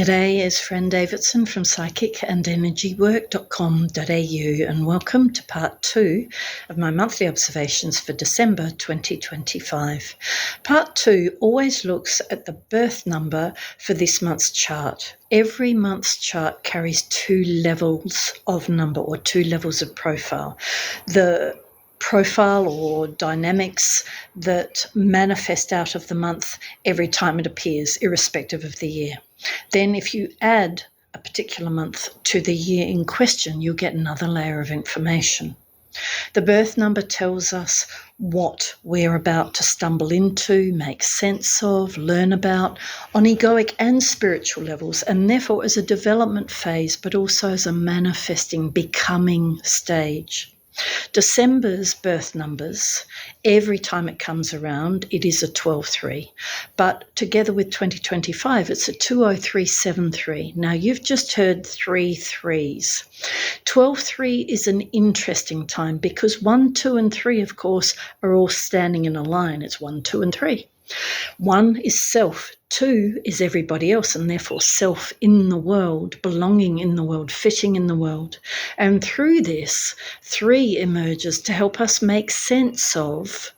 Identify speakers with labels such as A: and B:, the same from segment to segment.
A: G'day, it's Fran Davidson from psychicandenergywork.com.au and welcome to part 2 of my monthly observations for December 2025. Part 2 always looks at the birth number for this month's chart. Every month's chart carries 2 levels of number or 2 levels of profile. The profile or dynamics that manifest out of the month every time it appears, irrespective of the year. Then if you add a particular month to the year in question, you'll get another layer of information. The birth number tells us what we're about to stumble into, make sense of, learn about on egoic and spiritual levels, and therefore as a development phase, but also as a manifesting, becoming stage. December's birth numbers, every time it comes around, it is a 12-3. But together with 2025, it's a 20373. Now, you've just heard 3 threes. 12-3 is an interesting time because 1, 2, and 3, of course, are all standing in a line. It's 1, 2, and 3. 1 is self, 2 is everybody else, and therefore self in the world, belonging in the world, fitting in the world. And through this, 3 emerges to help us make sense of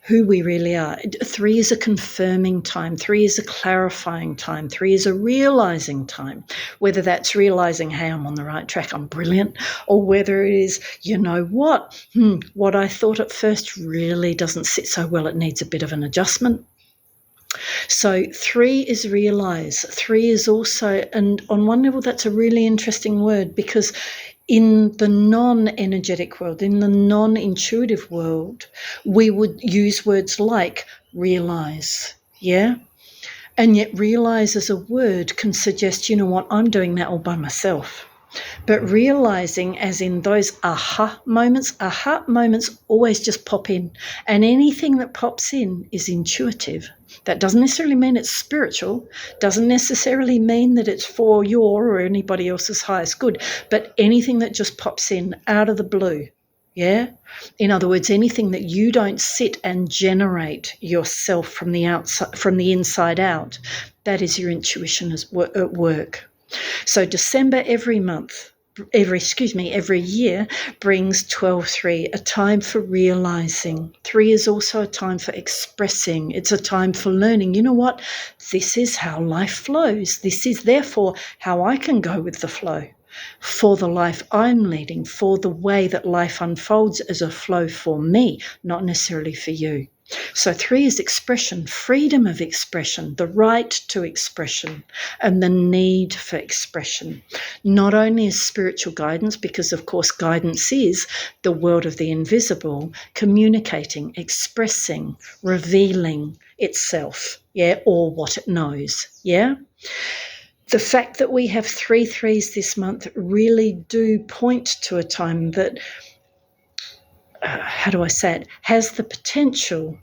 A: who we really are. 3 is a confirming time. 3 is a clarifying time. 3 is a realizing time, whether that's realizing, hey, I'm on the right track, I'm brilliant, or whether it is, you know what I thought at first really doesn't sit so well, it needs a bit of an adjustment. So 3 is realize. 3 is also, and on one level that's a really interesting word because in the non-energetic world, in the non-intuitive world, we would use words like realize, yeah? And yet realize as a word can suggest, you know what, I'm doing that all by myself. But realizing as in those aha moments always just pop in. And anything that pops in is intuitive. That doesn't necessarily mean it's spiritual, doesn't necessarily mean that it's for your or anybody else's highest good, but anything that just pops in out of the blue, yeah? In other words, anything that you don't sit and generate yourself from the outside, from the inside out, that is your intuition at work. So December every year brings 12-3, a time for realizing. 3 is also a time for expressing. It's a time for learning. You know what? This is how life flows. This is therefore how I can go with the flow for the life I'm leading, for the way that life unfolds as a flow for me, not necessarily for you. So 3 is expression, freedom of expression, the right to expression, and the need for expression. Not only is spiritual guidance, because of course guidance is the world of the invisible, communicating, expressing, revealing itself, yeah, or what it knows, yeah? The fact that we have 3 threes this month really do point to a time that, has the potential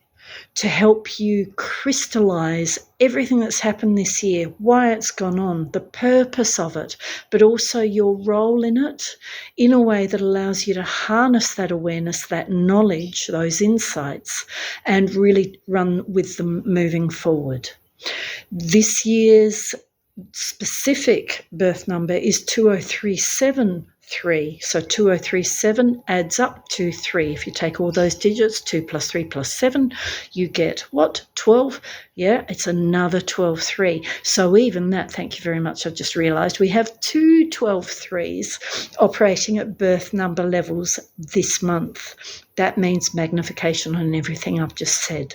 A: to help you crystallize everything that's happened this year, why it's gone on, the purpose of it, but also your role in it in a way that allows you to harness that awareness, that knowledge, those insights, and really run with them moving forward. This year's specific birth number is 20373. So 2037 adds up to 3. If you take all those digits, 2 plus 3 plus 7, you get what? 12? Yeah, it's another 12-3. So even that, thank you very much, I've just realised we have 2 12-3s operating at birth number levels this month. That means magnification on everything I've just said.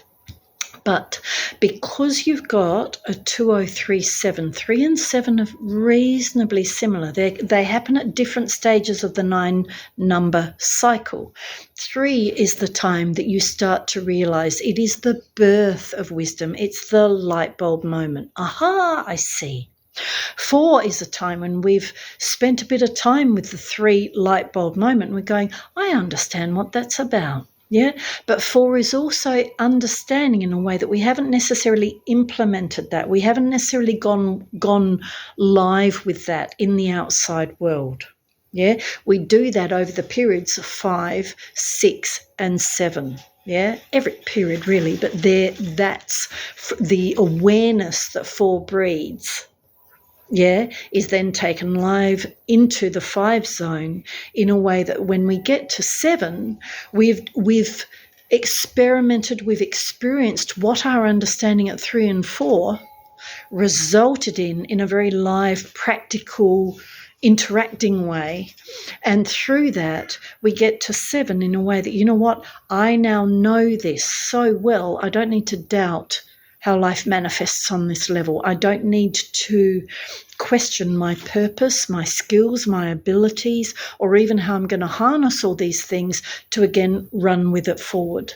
A: But because you've got a 2037, 3 and 7 are reasonably similar. They happen at different stages of the 9-number cycle. 3 is the time that you start to realise it is the birth of wisdom. It's the light bulb moment. Aha, I see. 4 is a time when we've spent a bit of time with the 3 light bulb moment. We're going, I understand what that's about. Yeah, but 4 is also understanding in a way that we haven't necessarily implemented that. We haven't necessarily gone live with that in the outside world. Yeah, we do that over the periods of 5, 6, and 7. Yeah, every period really, but that's the awareness that 4 breeds. is then taken live into the 5 zone in a way that when we get to 7, we've experimented, we've experienced what our understanding at 3 and 4 resulted in a very live, practical, interacting way. And through that, we get to 7 in a way that, you know what, I now know this so well, I don't need to doubt how life manifests on this level. I don't need to question my purpose, my skills, my abilities, or even how I'm going to harness all these things to again run with it forward.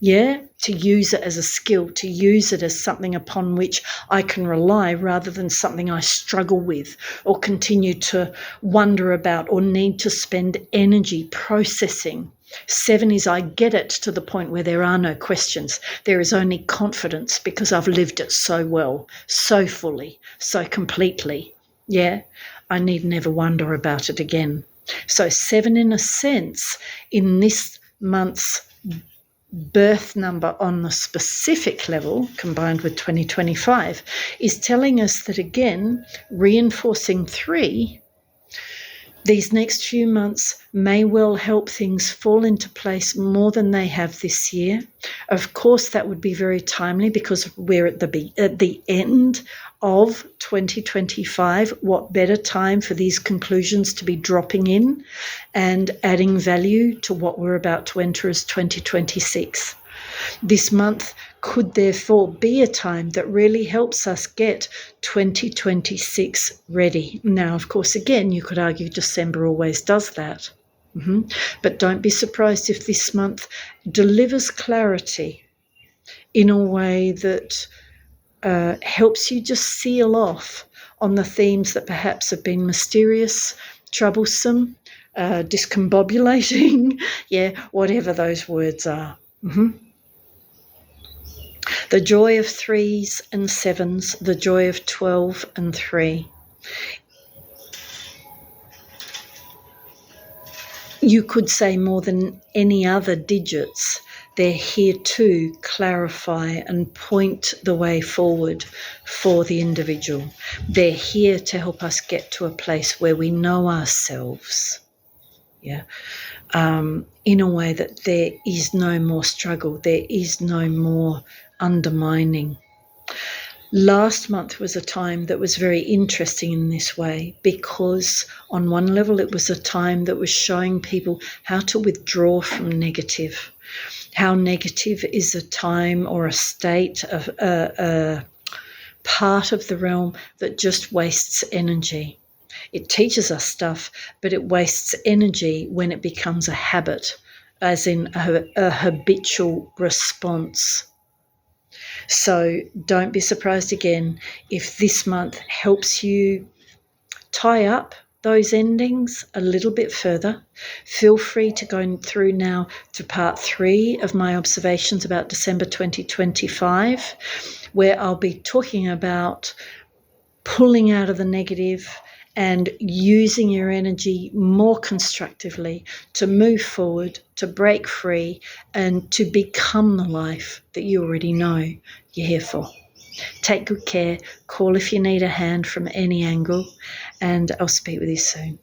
A: To use it as a skill, to use it as something upon which I can rely rather than something I struggle with or continue to wonder about or need to spend energy processing. 7 is I get it to the point where there are no questions. There is only confidence because I've lived it so well, so fully, so completely. I need never wonder about it again. So 7, in a sense, in this month's birth number on the specific level, combined with 2025, is telling us that, again, reinforcing 3, these next few months may well help things fall into place more than they have this year. Of course, that would be very timely because we're at the end of 2025. What better time for these conclusions to be dropping in and adding value to what we're about to enter as 2026. This month could therefore be a time that really helps us get 2026 ready. Now, of course, again, you could argue December always does that. But don't be surprised if this month delivers clarity in a way that helps you just seal off on the themes that perhaps have been mysterious, troublesome, discombobulating, whatever those words are. The joy of 3s and 7s, the joy of 12 and 3. You could say more than any other digits, they're here to clarify and point the way forward for the individual. They're here to help us get to a place where we know ourselves, in a way that there is no more struggle, there is no more undermining. Last month was a time that was very interesting in this way because on one level it was a time that was showing people how to withdraw from negative, how negative is a time or a state of a part of the realm that just wastes energy. It teaches us stuff, but it wastes energy when it becomes a habit, as in a habitual response. So don't be surprised again if this month helps you tie up those endings a little bit further. Feel free to go through now to part 3 of my observations about December 2025, where I'll be talking about pulling out of the negative and using your energy more constructively to move forward, to break free, and to become the life that you already know you're here for. Take good care. Call if you need a hand from any angle, and I'll speak with you soon.